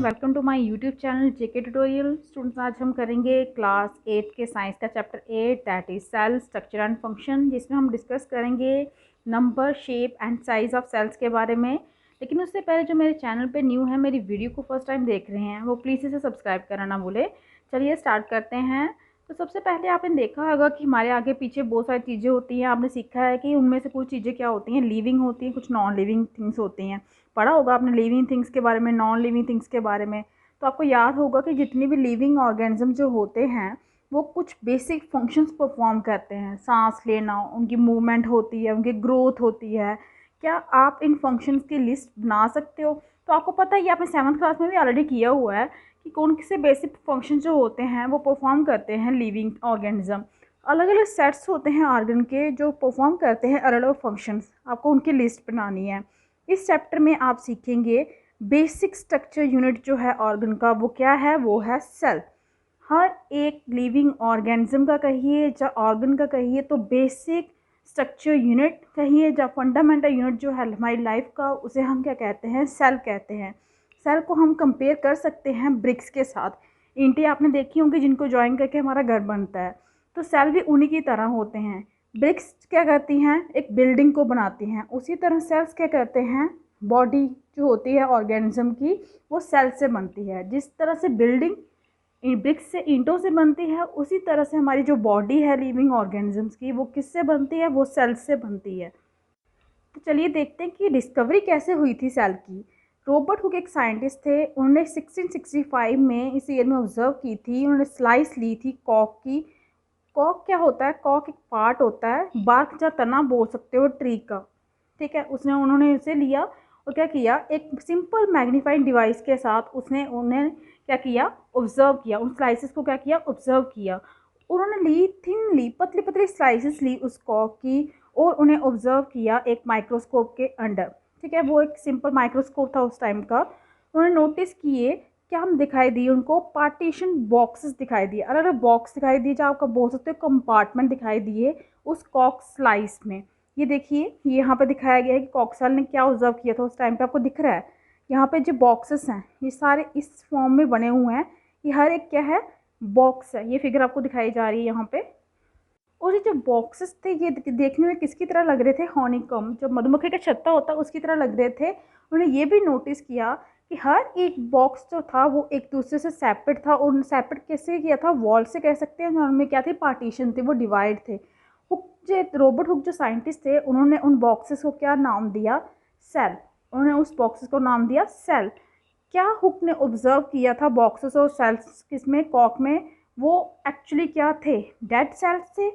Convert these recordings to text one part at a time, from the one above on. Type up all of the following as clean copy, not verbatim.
Welcome to my YouTube channel JK tutorial. Students, आज हम करेंगे क्लास 8 के साइंस का chapter 8 that is cell structure and function, जिसमें हम डिस्कस करेंगे number, shape and size of cells के बारे में। लेकिन उससे पहले जो मेरे चैनल पे न्यू है, मेरी वीडियो को फर्स्ट टाइम देख रहे हैं, वो प्लीज़ इसे सब्सक्राइब करना ना भूले। चलिए स्टार्ट करते हैं। तो सबसे पहले आपने देखा होगा कि हमारे आगे पीछे बहुत सारी चीज़ें होती हैं। आपने सीखा है कि उनमें से कुछ चीज़ें क्या होती हैं, लिविंग होती हैं, कुछ नॉन लिविंग थिंग्स होती हैं। पढ़ा होगा आपने लिविंग थिंग्स के बारे में, नॉन लिविंग थिंग्स के बारे में। तो आपको याद होगा कि जितनी भी लिविंग ऑर्गेनिज्म जो होते हैं वो कुछ बेसिक फंक्शंस परफॉर्म करते हैं। सांस लेना, उनकी मूवमेंट होती है, उनकी ग्रोथ होती है। क्या आप इन फंक्शंस की लिस्ट बना सकते हो? तो आपको पता है, ये आपने 7th क्लास में भी ऑलरेडी किया हुआ है कि कौन से बेसिक फंक्शन जो होते हैं वो परफॉर्म करते हैं लिविंग ऑर्गेनिज्म। अलग अलग सेट्स होते हैं ऑर्गन के जो परफॉर्म करते हैं अलग अलग फंक्शंस। आपको उनकी लिस्ट बनानी है। इस चैप्टर में आप सीखेंगे बेसिक स्ट्रक्चर यूनिट जो है ऑर्गन का, वो क्या है? वो है सेल। हर एक लिविंग ऑर्गेनिज्म का कहिए या ऑर्गन का कहिए, तो बेसिक स्ट्रक्चर यूनिट कहिए या फंडामेंटल यूनिट जो है हमारी लाइफ का, उसे हम क्या कहते हैं? सेल कहते हैं। सेल को हम कंपेयर कर सकते हैं ब्रिक्स के साथ। ईंटें आपने देखी होंगी जिनको ज्वाइन करके हमारा घर बनता है, तो सेल भी उन्हीं की तरह होते हैं। ब्रिक्स क्या करती हैं? एक बिल्डिंग को बनाती हैं। उसी तरह सेल्स क्या करते हैं? बॉडी जो होती है ऑर्गेनिज्म की, वो सेल से बनती है। जिस तरह से बिल्डिंग ब्रिक्स से, ईंटों से बनती है, उसी तरह से हमारी जो बॉडी है लिविंग ऑर्गेनिजम्स की, वो किससे बनती है? वो सेल से बनती है। तो चलिए देखते हैं कि डिस्कवरी कैसे हुई थी सेल की। रॉबर्ट हुक एक साइंटिस्ट थे। उन्होंने 1665 में इस ईयर में ऑब्जर्व की थी। उन्होंने स्लाइस ली थी कॉक की। कॉक क्या होता है? कॉक एक पार्ट होता है, बार्क या तना बोल सकते हो, ट्री का। ठीक है, उन्होंने इसे लिया और क्या किया, एक सिंपल मैग्नीफाइंग डिवाइस के साथ उन्हें क्या किया? ऑब्जर्व किया। उन स्लाइसेस को क्या किया? ऑब्जर्व किया। उन्होंने ली पतली पतली स्लाइसेस ली उस कॉक की और उन्हें ऑब्जर्व किया एक माइक्रोस्कोप के अंडर। ठीक है, वो एक सिंपल माइक्रोस्कोप था उस टाइम का। उन्होंने नोटिस किए, क्या हम दिखाई दिए उनको? पार्टीशन बॉक्सेस दिखाई दिए, अलग अलग बॉक्स दिखाई दिए, जो आपका बोल सकते हो कंपार्टमेंट दिखाई दिए उस कॉक स्लाइस में। ये देखिए, ये यहाँ पे दिखाया गया है कि कॉक्सेल ने क्या ऑब्जर्व किया था उस टाइम पे। आपको दिख रहा है यहाँ पे जो बॉक्सेस हैं, ये सारे इस फॉर्म में बने हुए हैं। ये हर एक क्या है? बॉक्स है। ये फिगर आपको दिखाई जा रही है यहाँ पे। और ये जो बॉक्सेस थे, ये देखने में किसकी तरह लग रहे थे? हॉनीकॉम्ब, जो मधुमक्खी का छत्ता होता है, उसकी तरह लग रहे थे। उन्होंने ये भी नोटिस किया कि हर एक बॉक्स जो था वो एक दूसरे से सेपरेट था। और सेपरेट कैसे किया था? वॉल से कह सकते हैं, उनमें क्या थे? पार्टीशन थे, वो डिवाइड थे। रॉबर्ट हुक जो साइंटिस्ट थे, उन्होंने उन बॉक्सेस को क्या नाम दिया? सेल। उन्होंने उस बॉक्सेस को नाम दिया सेल। क्या हुक ने ऑब्जर्व किया था बॉक्सेस और सेल्स किसमें? कॉक में। वो एक्चुअली क्या थे? डेड सेल्स थे।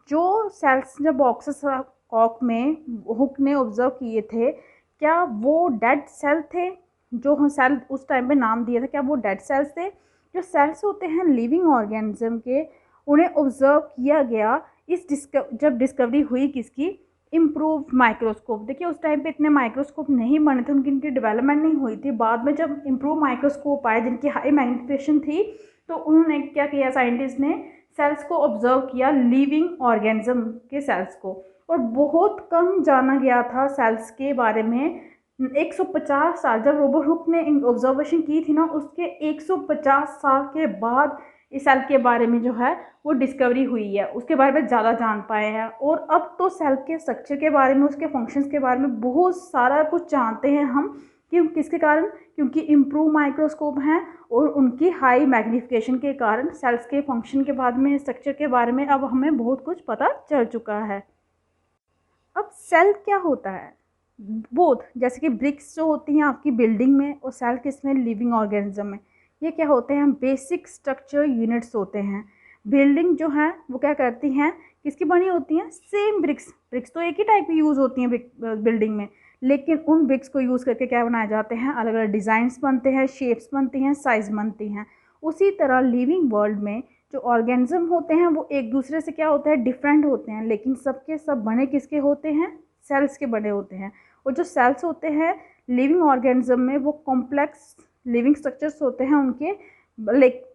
जो सेल्स, जो बॉक्सेस कॉक में हुक ने ऑब्जर्व किए थे, क्या वो डेड सेल थे? जो हम सेल उस टाइम पे नाम दिया था, क्या वो डेड सेल्स थे? जो सेल्स होते हैं लिविंग ऑर्गेनिज्म के, उन्हें ऑब्जर्व किया गया जब डिस्कवरी हुई किसकी? Improve microscope. देखिए, उस टाइम पे इतने माइक्रोस्कोप नहीं बने थे, उनकी डेवलपमेंट नहीं हुई थी। बाद में जब इम्प्रूव माइक्रोस्कोप आए जिनकी हाई मैग्निफिकेशन थी, तो उन्होंने क्या किया? साइंटिस्ट ने सेल्स को ऑब्जर्व किया, लिविंग ऑर्गेनिज्म के सेल्स को। और बहुत कम जाना गया था सेल्स के बारे में। 150 साल, जब रॉबर्ट हुक ने ऑब्जर्वेशन की थी ना, उसके 150 साल के बाद इस सेल के बारे में जो है वो डिस्कवरी हुई है। उसके बारे में ज़्यादा जान पाए हैं। और अब तो सेल के स्ट्रक्चर के बारे में, उसके फंक्शंस के बारे में बहुत सारा कुछ जानते हैं हम। क्यों? किसके कारण? क्योंकि इम्प्रूव माइक्रोस्कोप हैं और उनकी हाई मैग्नीफिकेशन के कारण सेल्स के फंक्शन के बाद में, स्ट्रक्चर के बारे में अब हमें बहुत कुछ पता चल चुका है। अब सेल क्या होता है? बोथ, जैसे कि ब्रिक्स जो होती हैं आपकी बिल्डिंग में, और सेल किसमें? लिविंग ऑर्गेनिज्म में। ये क्या होते हैं? बेसिक स्ट्रक्चर यूनिट्स होते हैं। बिल्डिंग जो है वो क्या करती हैं? किसकी बनी होती हैं? Same BRICS. ब्रिक्स तो एक ही टाइप की यूज़ होती हैं बिल्डिंग में, लेकिन उन ब्रिक्स को यूज़ करके क्या बनाए जाते हैं? अलग अलग डिज़ाइंस बनते हैं, शेप्स बनती हैं, साइज़ बनती हैं। उसी तरह लिविंग वर्ल्ड में जो ऑर्गेनिज्म होते हैं वो एक दूसरे से क्या होता है? डिफरेंट होते हैं, लेकिन सबके सब बने किसके होते हैं? सेल्स के बने होते हैं। और जो सेल्स होते हैं लिविंग ऑर्गेनिज्म में, वो कॉम्प्लेक्स लिविंग स्ट्रक्चर्स होते हैं उनके।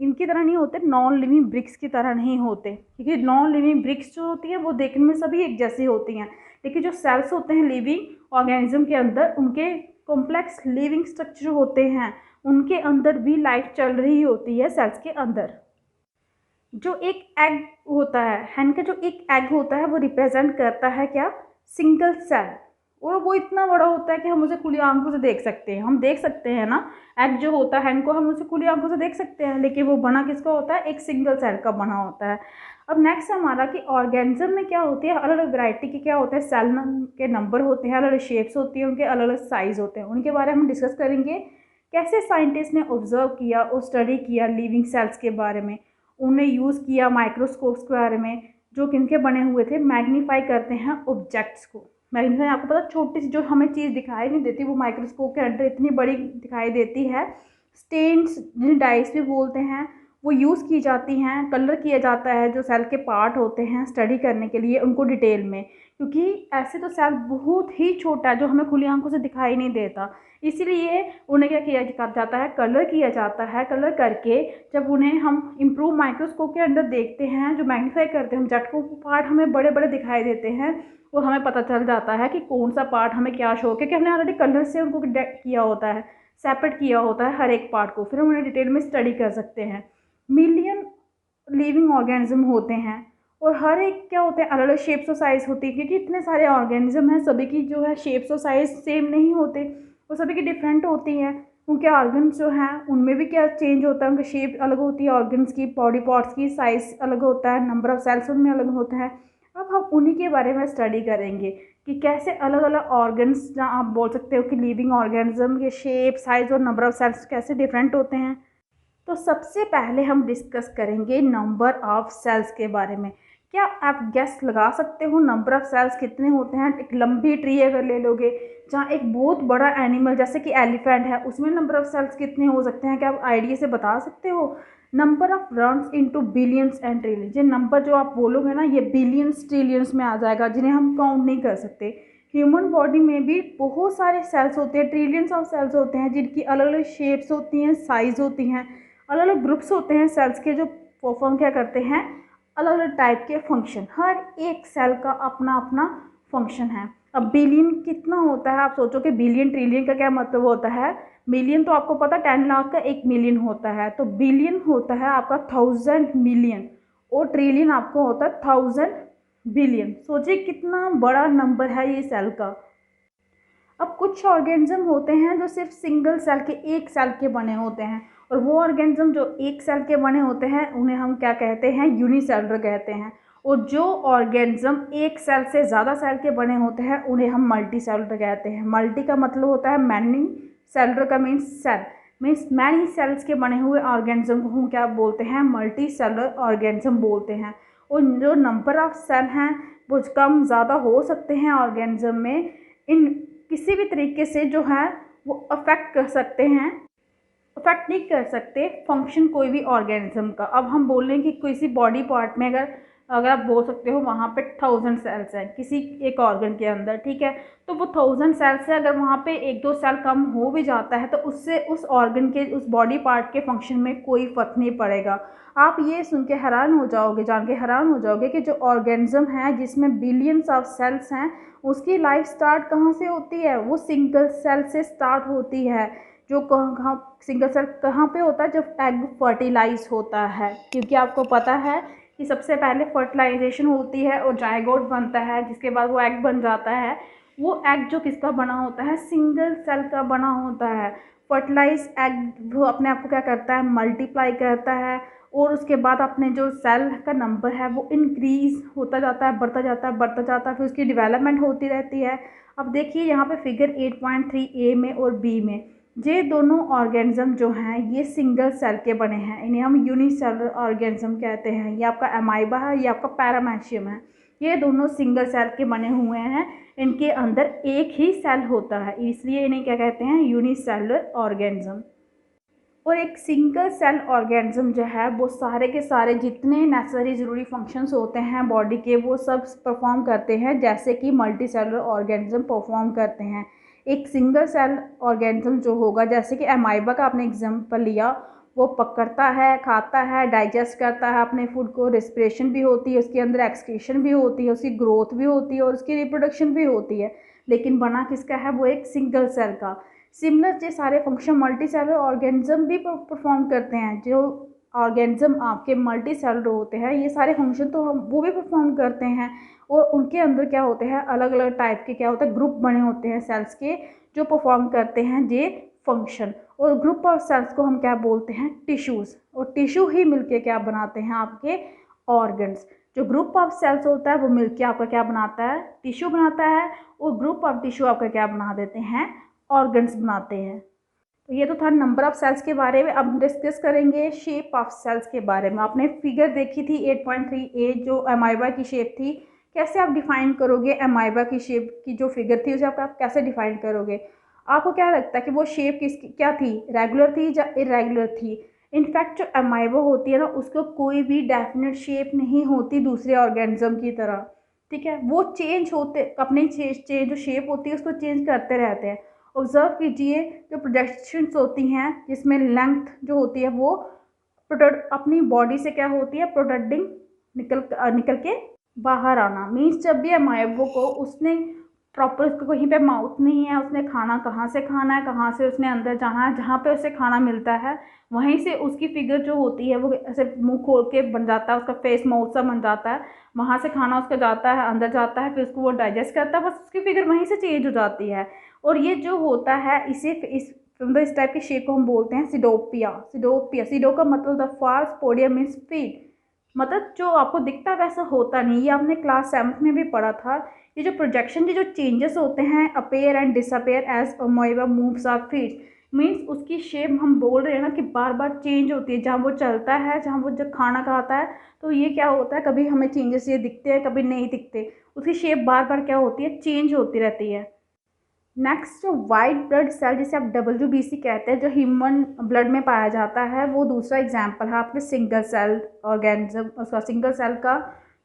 इनकी तरह नहीं होते, नॉन लिविंग ब्रिक्स की तरह नहीं होते, क्योंकि नॉन लिविंग ब्रिक्स जो होती हैं वो देखने में सभी एक जैसी होती हैं। लेकिन जो सेल्स होते हैं लिविंग ऑर्गेनिज्म के अंदर, उनके कॉम्प्लेक्स लिविंग स्ट्रक्चर होते हैं, उनके अंदर भी लाइफ चल रही होती है सेल्स के अंदर। जो एक एग होता है, हैन का जो एक एग होता है वो रिप्रेजेंट करता है क्या, सिंगल सेल। और वो इतना बड़ा होता है कि हम उसे खुली आंखों से देख सकते हैं, हम देख सकते हैं ना, एग जो होता है हैन को हम उसे खुली आंखों से देख सकते हैं, लेकिन वो बना किसका होता है, एक सिंगल सेल का बना होता है। अब नेक्स्ट हमारा कि ऑर्गेनिज्म में क्या होती है, अलग अलग वैरायटी के क्या होते हैं, सेल के नंबर होते हैं, अलग अलग शेप्स होती हैं, उनके अलग अलग साइज होते हैं, उनके बारे में हम डिस्कस करेंगे। कैसे साइंटिस्ट ने ऑब्जर्व किया और स्टडी किया लिविंग सेल्स के बारे में, उन्हें यूज़ किया माइक्रोस्कोप्स के बारे में, जो किनके बने हुए थे, मैग्नीफाई करते हैं ऑब्जेक्ट्स को। मैग्नीफाई आपको पता, छोटी सी जो हमें चीज़ दिखाई नहीं देती वो माइक्रोस्कोप के अंदर इतनी बड़ी दिखाई देती है। स्टेन्स जिन्हें डाइस भी बोलते हैं, वो यूज़ की जाती हैं, कलर किया जाता है जो सेल के पार्ट होते हैं स्टडी करने के लिए उनको डिटेल में, क्योंकि ऐसे तो सेल बहुत ही छोटा है जो हमें खुली आंखों से दिखाई नहीं देता, इसीलिए उन्हें क्या किया जाता है, कलर किया जाता है। कलर करके जब उन्हें हम इम्प्रूव माइक्रोस्कोप के अंदर देखते हैं, जो मैग्नीफाई करते हैं, ऑब्जेक्ट को पार्ट हमें बड़े बड़े दिखाई देते हैं और हमें पता चल जाता है कि कौन सा पार्ट हमें क्या शो, क्योंकि हमने ऑलरेडी कलर से उनको किया होता है, सेपरेट किया होता है हर एक पार्ट को, फिर हम उन्हें डिटेल में स्टडी कर सकते हैं। मिलियन लिविंग ऑर्गेनिज्म होते हैं और हर एक क्या होते हैं, अलग अलग शेप्स और साइज़ होती है, क्योंकि इतने सारे ऑर्गेनिज्म हैं, सभी की जो है शेप्स और साइज़ सेम नहीं होते, वो सभी की डिफरेंट होती हैं। उनके ऑर्गन्स जो हैं उनमें भी क्या चेंज होता है, उनकी शेप अलग होती है, ऑर्गन्स की, बॉडी पार्ट्स की साइज़ अलग होता है, नंबर ऑफ सेल्स उनमें अलग होता है। अब हम उन्हीं के बारे में स्टडी करेंगे कि कैसे अलग अलग ऑर्गन्स, जहाँ आप बोल सकते हो कि लिविंग ऑर्गेनिज्म के शेप, साइज़ और नंबर ऑफ सेल्स कैसे डिफरेंट होते हैं। तो सबसे पहले हम डिस्कस करेंगे नंबर ऑफ सेल्स के बारे में। क्या आप गेस लगा सकते हो नंबर ऑफ सेल्स कितने होते हैं? एक लंबी ट्री अगर ले लोगे, जहाँ एक बहुत बड़ा एनिमल जैसे कि एलिफेंट है, उसमें नंबर ऑफ सेल्स कितने हो सकते हैं? क्या आप आइडिया से बता सकते हो? Number of runs into billions and trillions. ये नंबर जो आप बोलोगे ना, ये बिलियंस ट्रिलियंस में आ जाएगा, जिन्हें हम काउंट नहीं कर सकते। ह्यूमन बॉडी में भी बहुत सारे सेल्स होते हैं, ट्रिलियंस ऑफ सेल्स होते हैं, जिनकी अलग अलग शेप्स होती हैं, साइज़ होती हैं, अलग अलग ग्रुप्स होते हैं सेल्स के, जो परफॉर्म क्या करते हैं, अलग अलग टाइप के फंक्शन। हर एक सेल का अपना अपना फंक्शन है। अब बिलियन कितना होता है, आप सोचो कि बिलियन ट्रिलियन का क्या मतलब होता है। मिलियन तो आपको पता 10 लाख का 1 मिलियन होता है, तो बिलियन होता है आपका 1000 मिलियन, और ट्रिलियन आपको होता है 1000 बिलियन। सोचिए कितना बड़ा नंबर है ये सेल का। अब कुछ ऑर्गेनिज्म होते हैं जो सिर्फ सिंगल सेल के, एक सेल के बने होते हैं, और वो ऑर्गेनिज्म जो एक सेल के बने होते हैं उन्हें हम क्या कहते हैं, यूनिसेलुलर कहते हैं। और जो ऑर्गेनिज्म एक सेल से ज़्यादा सेल के बने होते हैं उन्हें हम मल्टी सेलुलर कहते हैं। मल्टी का मतलब होता है मैनी, सेलुलर का means cell, means many cells के बने हुए ऑर्गेनिज्म को हम क्या बोलते हैं, मल्टी सेलुलर ऑर्गेनिज्म बोलते हैं। और जो नंबर ऑफ सेल हैं वो कम ज़्यादा हो सकते हैं ऑर्गेनिज्म में, इन किसी भी तरीके से जो है वो अफेक्ट कर सकते हैं, अफेक्ट नहीं कर सकते फंक्शन कोई भी ऑर्गेनिज्म का। अब हम बोल रहे हैं कि किसी बॉडी पार्ट में अगर अगर आप बोल सकते हो वहाँ पे 1000 सेल्स हैं किसी एक ऑर्गन के अंदर, ठीक है, तो वो 1000 सेल्स से अगर वहाँ पे 1-2 सेल कम हो भी जाता है तो उससे उस ऑर्गन के, उस बॉडी पार्ट के फंक्शन में कोई फ़र्क नहीं पड़ेगा। आप ये सुन के हैरान हो जाओगे, जान के हैरान हो जाओगे कि जो ऑर्गेनिज्म है जिसमें बिलियंस ऑफ सेल्स हैं, उसकी लाइफ स्टार्ट कहाँ से होती है, वो सिंगल सेल से स्टार्ट होती है। जो कहाँ सिंगल सेल कहाँ पे होता है, जब एग फर्टिलाइज होता है, क्योंकि आपको पता है कि सबसे पहले फर्टिलाइजेशन होती है और जायगोट बनता है, जिसके बाद वो एग बन जाता है। वो एग जो किसका बना होता है, सिंगल सेल का बना होता है। फर्टिलाइज एग वो अपने आप को क्या करता है, मल्टीप्लाई करता है, और उसके बाद अपने जो सेल का नंबर है वो इंक्रीज़ होता जाता है, बढ़ता जाता है, बढ़ता जाता है, फिर उसकी डेवलपमेंट होती रहती है। अब देखिए यहाँ पे फिगर 8.3 ए में और बी में, ये दोनों ऑर्गेनिज्म जो हैं ये सिंगल सेल के बने हैं, इन्हें हम यूनिसेलुलर ऑर्गेनिज्म कहते हैं। ये आपका अमाइबा है, ये आपका पैरामेशियम है, ये दोनों सिंगल सेल के बने हुए हैं। इनके अंदर एक ही सेल होता है, इसलिए इन्हें क्या कहते हैं, यूनिसेलुलर ऑर्गेनिज्म। और एक सिंगल सेल ऑर्गेनिज्म जो है वो सारे के सारे जितने नेसेसरी ज़रूरी फंक्शंस होते हैं बॉडी के, वो सब परफॉर्म करते हैं, जैसे कि मल्टी सेलुलर ऑर्गेनिज्म परफॉर्म करते हैं। एक सिंगल सेल ऑर्गेनिज्म जो होगा, जैसे कि अमाइबा का आपने एग्जांपल लिया, वो पकड़ता है, खाता है, डाइजेस्ट करता है अपने फूड को, रेस्पिरेशन भी होती है, उसके अंदर एक्सक्रीशन भी होती है, उसकी ग्रोथ भी होती है और उसकी रिप्रोडक्शन भी होती है, लेकिन बना किसका है, वो एक सिंगल सेल का। सिमिलर ये सारे फंक्शन मल्टी सेलुलर ऑर्गेनिज्म भी परफॉर्म करते हैं। जो ऑर्गेनिज्म आपके मल्टी सेलुलर होते हैं ये सारे फंक्शन तो हम वो भी परफॉर्म करते हैं, और उनके अंदर क्या होते हैं अलग अलग टाइप के क्या होता है ग्रुप बने होते हैं सेल्स के जो परफॉर्म करते हैं ये फंक्शन। और ग्रुप ऑफ सेल्स को हम क्या बोलते हैं टिश्यूज़, और टिश्यू ही मिलके क्या बनाते हैं आपके ऑर्गन्स। जो ग्रुप ऑफ सेल्स होता है वो मिलके आपका क्या बनाता है टिश्यू बनाता है, और ग्रुप ऑफ टिश्यू आपका क्या बना देते हैं ऑर्गन्स बनाते हैं। तो ये तो था नंबर ऑफ सेल्स के बारे में। अब हम डिस्कस करेंगे शेप ऑफ सेल्स के बारे में। आपने फिगर देखी थी 8.3a जो अमाइबा की शेप थी, कैसे आप डिफाइन करोगे अमाइबा की शेप की जो फिगर थी उसे आप कैसे डिफाइन करोगे? आपको क्या लगता है कि वो शेप किसकी क्या थी, रेगुलर थी या इरेगुलर थी? इनफैक्ट जो अमाइबा होती है ना उसको कोई भी डेफिनेट शेप नहीं होती दूसरे ऑर्गेनिज्म की तरह, ठीक है। वो चेंज होते अपनी चेंज जो शेप होती है उसको चेंज करते रहते हैं। ऑब्जर्व कीजिए जो प्रोजेक्शंस होती हैं जिसमें लेंथ जो होती है वो प्रोडक्ट अपनी बॉडी से क्या होती है प्रोडक्टिंग निकल के बाहर आना। मीन्स जब भी अमाइबो को उसने प्रॉपर उसको कहीं पे माउथ नहीं है, उसने खाना कहाँ से खाना है, कहाँ से उसने अंदर जाना है, जहाँ पे उसे खाना मिलता है वहीं से उसकी फिगर जो होती है वो ऐसे मुंह खोल के बन जाता है, उसका फेस माउथ सा बन जाता है, वहाँ से खाना उसका जाता है अंदर जाता है, फिर उसको वो डाइजेस्ट करता है, बस उसकी फिगर वहीं से चेंज हो जाती है। और ये जो होता है इस टाइप की शेप को हम बोलते हैं सिडोपिया। सिडोपिया सिडो का मतलब the fast podium means feet, मतलब जो आपको दिखता वैसा होता नहीं। ये आपने क्लास 7th में भी पढ़ा था। ये जो प्रोजेक्शन ये जो चेंजेस होते हैं appear and disappear as amoeba moves are feet, means उसकी शेप हम बोल रहे हैं ना कि बार बार चेंज होती है, जहाँ वो चलता है जहाँ वो जब खाना खाता है तो ये क्या होता है कभी हमें चेंजेस ये दिखते हैं कभी नहीं दिखते, उसकी शेप बार बार क्या होती है चेंज होती रहती है। नेक्स्ट जो वाइट ब्लड सेल जिसे आप WBC कहते हैं जो ह्यूमन ब्लड में पाया जाता है वो दूसरा एग्जाम्पल है आपके सिंगल सेल ऑर्गेनिज्म उसका सिंगल सेल का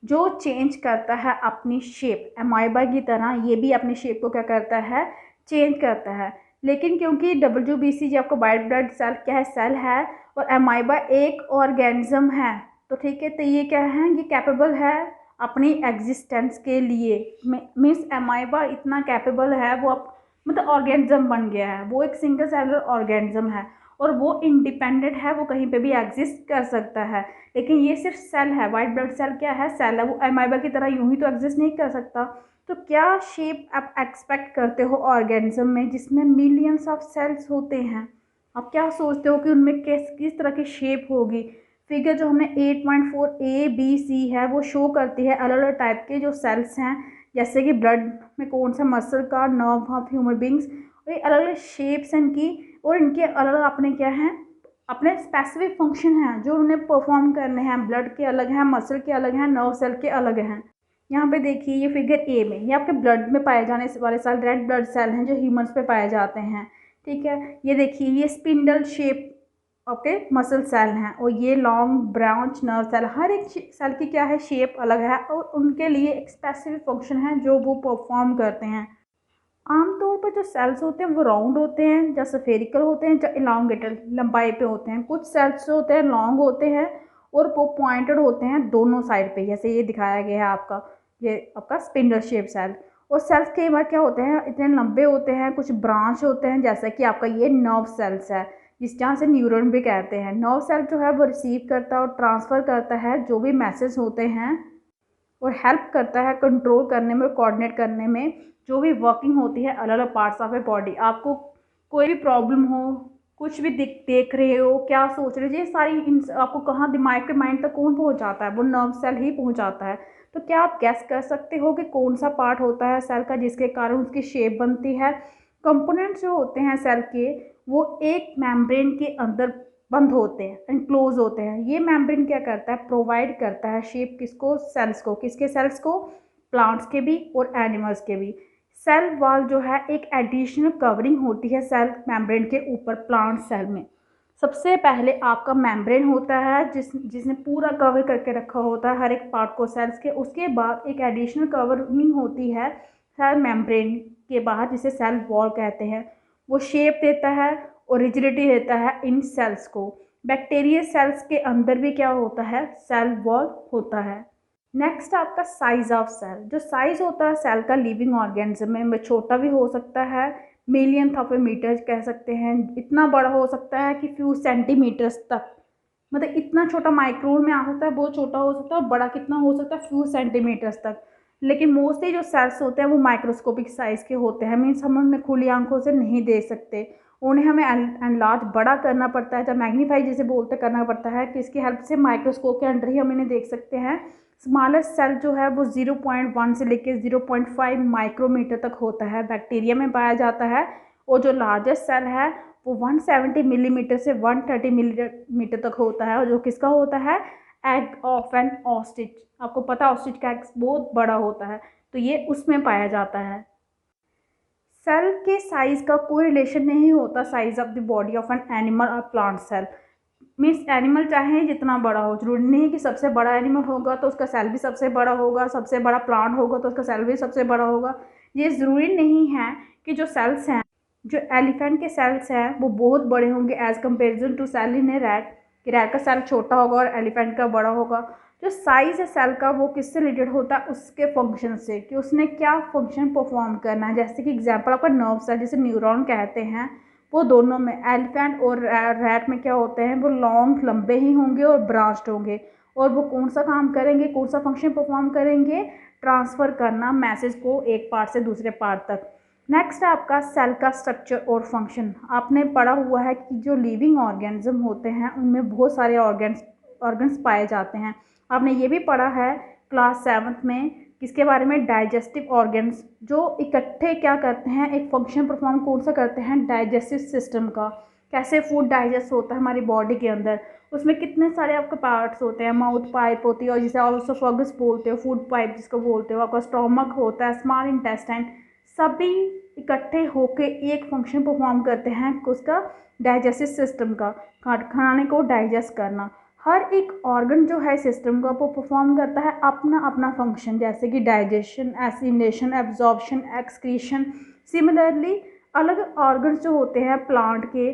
जो चेंज करता है अपनी शेप। अमाइबा की तरह ये भी अपनी शेप को क्या करता है चेंज करता है, लेकिन क्योंकि WBC जो आपका वाइट ब्लड सेल क्या है सेल है और अमाइबा एक ऑर्गेनिज्म है तो ठीक है, तो ये क्या है ये कैपेबल है अपनी एग्जिस्टेंस के लिए। मीन्स अमाइबा इतना कैपेबल है वो मतलब ऑर्गेनिज्म बन गया है, वो एक सिंगल सेलुलर ऑर्गेनिज्म है और वो इंडिपेंडेंट है, वो कहीं पे भी एग्जिस्ट कर सकता है। लेकिन ये सिर्फ सेल है, वाइट ब्लड सेल क्या है सेल है, वो अमाइबा की तरह यूं ही तो एग्जिस्ट नहीं कर सकता। तो क्या शेप आप एक्सपेक्ट करते हो ऑर्गेनिज्म में जिसमें मिलियंस ऑफ सेल्स होते हैं? आप क्या सोचते हो कि उनमें किस तरह की शेप होगी? फिगर जो हमने 8.4a-b-c है वो शो करती है अलग अलग टाइप के जो सेल्स हैं, जैसे कि ब्लड में कौन सा मसल का नर्व ऑफ ह्यूमन बींग्स, और ये अलग अलग शेप्स हैं इनकी, और इनके अलग अलग अपने क्या हैं अपने स्पेसिफिक फंक्शन हैं जो उन्हें परफॉर्म करने हैं। ब्लड के अलग हैं, मसल के अलग हैं, नर्व सेल के अलग हैं। यहाँ पे देखिए ये फिगर ए में ये आपके ब्लड में पाए जाने वाले सेल रेड ब्लड सेल हैं जो ह्यूमंस पे पाए जाते हैं, ठीक है। ये देखिए ये spindle shape okay muscle cell हैं, और ये लॉन्ग ब्रांच नर्व सेल। हर एक सेल की क्या है शेप अलग है और उनके लिए एक स्पेसिफिक फंक्शन है जो वो परफॉर्म करते हैं। आमतौर पर जो सेल्स होते हैं वो राउंड होते हैं या स्फेरिकल होते हैं या इलांगेटेड लंबाई पे होते हैं। कुछ सेल्स जो होते हैं लॉन्ग होते हैं और वो पॉइंटेड होते हैं दोनों साइड पे, जैसे ये दिखाया गया है आपका ये आपका स्पिंडल शेप सेल। और सेल्स कई बार क्या होते हैं इतने लंबे होते हैं, कुछ ब्रांच होते हैं, जैसा कि आपका ये नर्व सेल्स है जिस जहाँ से न्यूरॉन भी कहते हैं। नर्व सेल जो है वो रिसीव करता है और ट्रांसफ़र करता है जो भी मैसेज होते हैं और हेल्प करता है कंट्रोल करने में, कोऑर्डिनेट करने में जो भी वर्किंग होती है अलग अलग पार्ट्स ऑफ ए बॉडी। आपको कोई भी प्रॉब्लम हो, कुछ भी देख रहे हो, क्या सोच रहे हो, ये सारी आपको कहाँ दिमाग के माइंड तक कौन पहुँचाता है? वो नर्व सेल ही पहुँचाता है। तो क्या आप गैस कर सकते हो कि कौन सा पार्ट होता है सेल का जिसके कारण उसकी शेप बनती है? कंपोनेंट्स जो होते हैं सेल के वो एक मेम्ब्रेन के अंदर बंद होते हैं, एनक्लोज होते हैं। ये मेम्ब्रेन क्या करता है प्रोवाइड करता है शेप किसको सेल्स को, किसके सेल्स को प्लांट्स के भी और एनिमल्स के भी। सेल वॉल जो है एक एडिशनल कवरिंग होती है सेल मेम्ब्रेन के ऊपर। प्लांट सेल में सबसे पहले आपका मेम्ब्रेन होता है जिसने पूरा कवर करके रखा होता है हर एक पार्ट को सेल्स के। उसके बाद एक एडिशनल कवरिंग होती है सेल मेम्ब्रेन के बाहर जिसे सेल वॉल कहते हैं। वो शेप देता है और रिजिडिटी देता है इन सेल्स को। बैक्टीरिया सेल्स के अंदर भी क्या होता है सेल वॉल होता है। नेक्स्ट आपका साइज ऑफ सेल। जो साइज होता है सेल का लिविंग ऑर्गेनिज्म में छोटा भी हो सकता है, मिलियंथ ऑफ ए मीटर कह सकते हैं। इतना बड़ा हो सकता है कि फ्यू सेंटीमीटर्स तक, मतलब इतना छोटा माइक्रोन में आ सकता है, बहुत छोटा हो सकता है, और बड़ा कितना हो सकता है, फ्यू सेंटीमीटर्स तक। लेकिन मोस्टली जो सेल्स होते हैं वो माइक्रोस्कोपिक साइज़ के होते हैं, मीन्स हम उन्हें खुली आंखों से नहीं देख सकते, उन्हें हमें एनलार्ज बड़ा करना पड़ता है, जब मैग्नीफाई जिसे बोलते करना पड़ता है, कि इसकी हेल्प से माइक्रोस्कोप के अंडर ही हम इन्हें देख सकते हैं। स्मॉलेस्ट सेल जो है वो 0.1 से लेकर 0.5 माइक्रोमीटर तक होता है, बैक्टीरिया में पाया जाता है। और जो लार्जेस्ट सेल है वो 170 मिलीमीटर से 130 मिलीमीटर तक होता है, और जो किसका होता है, एग ऑफ एन ऑस्ट्रिच। आपको पता है ऑस्ट्रिच का एग बहुत बड़ा होता है, तो ये उसमें पाया जाता है। सेल के साइज का कोई रिलेशन नहीं होता size of the body of an animal और प्लांट सेल। मीन्स एनिमल चाहे जितना बड़ा हो, जरूरी नहीं है कि सबसे बड़ा एनिमल होगा तो उसका सेल भी सबसे बड़ा होगा, सबसे बड़ा प्लांट होगा तो उसका सेल भी सबसे बड़ा होगा। ये ज़रूरी नहीं है कि जो सेल्स हैं, जो एलिफेंट के सेल्स हैं वो बहुत बड़े होंगे as comparison to cell in a rat, कि रैट का सेल छोटा होगा और एलिफेंट का बड़ा होगा। जो साइज़ है सेल का वो किससे रिलेटेड होता है, उसके फंक्शन से, कि उसने क्या फंक्शन परफॉर्म करना है। जैसे कि एग्जांपल आपका नर्व सेल, जिसे न्यूरॉन कहते हैं, वो दोनों में एलिफेंट और रैट में क्या होते हैं, वो लॉन्ग लंबे ही होंगे और ब्रांच्ड होंगे, और वो कौन सा काम करेंगे, कौन सा फंक्शन परफॉर्म करेंगे, ट्रांसफ़र करना मैसेज को एक पार्ट से दूसरे पार्ट तक। नेक्स्ट है आपका सेल का स्ट्रक्चर और फंक्शन। आपने पढ़ा हुआ है कि जो लिविंग ऑर्गेनिज्म होते हैं उनमें बहुत सारे ऑर्गन्स पाए जाते हैं। आपने ये भी पढ़ा है क्लास 7th में, किसके बारे में, डाइजेस्टिव ऑर्गन्स, जो इकट्ठे क्या करते हैं, एक फंक्शन परफॉर्म कौन सा करते हैं, डाइजेस्टिव सिस्टम का। कैसे फूड डाइजेस्ट होता है हमारी बॉडी के अंदर, उसमें कितने सारे आपके पार्ट्स होते हैं, माउथ पाइप होती है, और जिसे ऑसोफेगस बोलते हो, फूड पाइप जिसको बोलते हो, आपका स्टोमक होता है, स्मॉल इंटेस्टाइन, सभी इकट्ठे होके एक फंक्शन परफॉर्म करते हैं उसका, डाइजेस्टिव सिस्टम का, खाने को डाइजेस्ट करना। हर एक ऑर्गन जो है सिस्टम का वो परफॉर्म करता है अपना अपना फंक्शन, जैसे कि digestion, assimilation, absorption, excretion. Similarly अलग ऑर्गन्स जो होते हैं प्लांट के,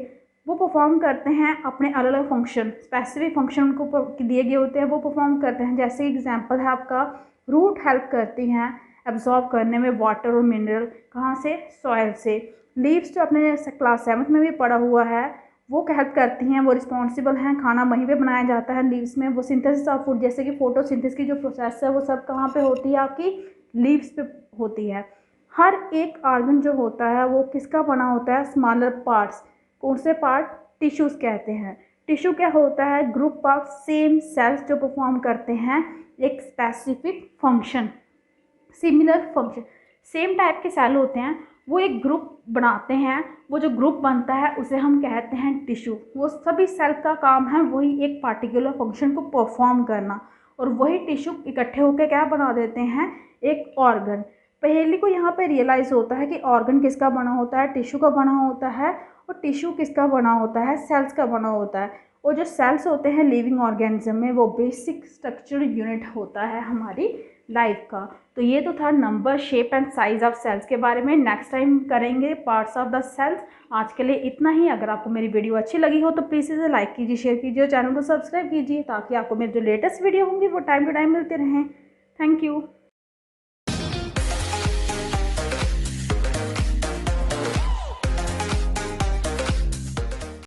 वो परफॉर्म करते हैं अपने अलग अलग फंक्शन, स्पेसिफिक फंक्शन उनको दिए गए होते हैं, वो परफॉर्म करते हैं। जैसे एग्जांपल है आपका रूट हेल्प करती हैं एब्जॉर्ब करने में वाटर और मिनरल, कहाँ से, सॉइल से। लीव्स जो अपने क्लास 7th में भी पढ़ा हुआ है, वो हेल्प करती हैं, वो रिस्पॉन्सिबल हैं, खाना वहीं पे बनाया जाता है लीव्स में। वो सिंथेसिस ऑफ फूड, जैसे कि फोटोसिंथेसिस की जो प्रोसेस है वो सब कहाँ पे होती है, आपकी लीव्स पे होती है। हर एक ऑर्गन जो होता है वो किसका बना होता है, स्मॉलर पार्ट्स। कौन से पार्ट, टिश्यूज़ कहते हैं। टिश्यू क्या होता है, ग्रुप ऑफ सेम सेल्स जो परफॉर्म करते हैं एक specific function, similar function. Same type के सेल होते हैं, वो एक ग्रुप बनाते हैं, वो जो ग्रुप बनता है उसे हम कहते हैं टिश्यू। वो सभी सेल का काम है वही एक पार्टिकुलर फंक्शन को परफॉर्म करना, और वही टिश्यू इकट्ठे होकर क्या बना देते हैं, एक ऑर्गन। पहले को यहाँ पे रियलाइज़ होता है कि ऑर्गन किसका बना होता है, टिश्यू का बना होता है, और टिश्यू किसका बना होता है, सेल्स का बना होता है। और जो सेल्स होते हैं लिविंग ऑर्गेनिज्म में, वो बेसिक स्ट्रक्चर यूनिट होता है हमारी लाइफ का। तो ये तो था number, shape and size of cells के बारे में। नेक्स्ट टाइम करेंगे पार्ट्स ऑफ द सेल्स। आज के लिए इतना ही। अगर आपको मेरी वीडियो अच्छी लगी हो तो प्लीज़ इसे लाइक कीजिए, शेयर कीजिए और चैनल को सब्सक्राइब कीजिए, ताकि आपको मेरे जो लेटेस्ट वीडियो होंगी वो टाइम टू टाइम मिलते रहें। Thank you.